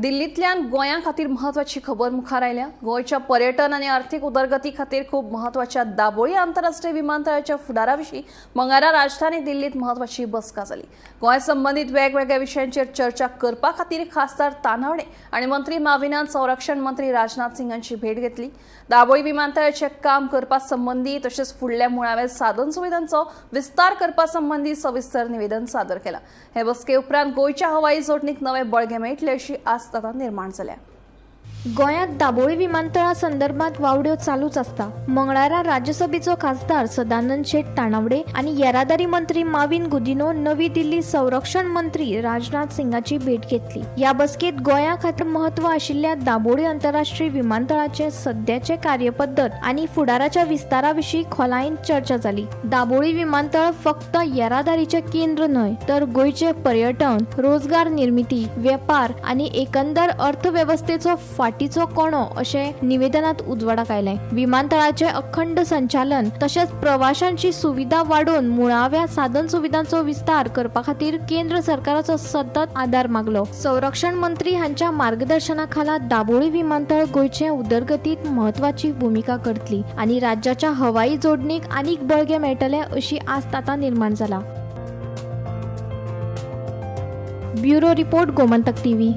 दिल्लीतल्यान गोंया खातीर महत्वाची खबर मुखार आयल्या। गोंयच्या पर्यटन आनी आर्थीक उदरगती खातीर खूब महत्वाच्या दाबोळी आंतरराष्ट्रीय विमानतळाच्या फुडारा-विशीं मंगळारा राजधानी दिल्लीत महत्वाची बसका जाली। गोंय संबंधीत वेगवेगळ्या विशयांचेर चर्चा करपा खातीर खासदार तानावडे आनी मंत्री माविनान संरक्षण मंत्री राजनाथ सिंग हांची भेट घेतली। दाबोळी विमानतळाचें काम करपा संबंधी तशेंच फुडल्या मुळाव्या साधन सुविधांचो विस्तार करपा संबंधी सविस्तर निवेदन सादर केलां। हे बसके उपरांत गोंयच्या हवाई जोडणीक नवे बळगे मेळटले अशी आस्त निर्माण जाल्या। गोंयांत दाबोळी विमानतळा संदर्भात वावड्यो चालूच असता। मंगळारा राज्यसभेचो खासदार सदानंद शेट तानावडे आणि येरादारी मंत्री माविन गुदिनो नवी दिल्ली संरक्षण मंत्री राजनाथ सिंगाची भेट घेतली। या बसकेत गोंया खातीर महत्व आशिल्ल्या दाबोळी आंतरराष्ट्रीय विमानतळाचे सध्याचे कार्यपद्धत आणि फुडाराच्या विस्ताराविशीं खोलायेन चर्चा जाली। दाबोळी विमानतळ फक्त येरादारीचे केंद्र न्हय तर गोंयचे पर्यटन, रोजगार निर्मिती, वेपार आणि एकंदर अर्थव्यवस्थेचो फाटीचो कोणो अशे निवेदनात उजवाडाक आयले। विमानतळाचे अखंड संचालन तशेंच प्रवाशांची सुविधा वाडोवन मुळाव्या साधन सुविधांचो विस्तार करपा खातीर केंद्र सरकाराचो सतत आदार मागलो। संरक्षण मंत्री हांच्या मार्गदर्शनाखाला दाबोळी विमानतळ गोंयचे उदरगतीत महत्वाची भूमिका करतली आणि राज्याच्या हवाई जोडणीक आनीक बळगे मेळटले अशी आस्त आता निर्माण जाला। Bureau report Gomantak TV.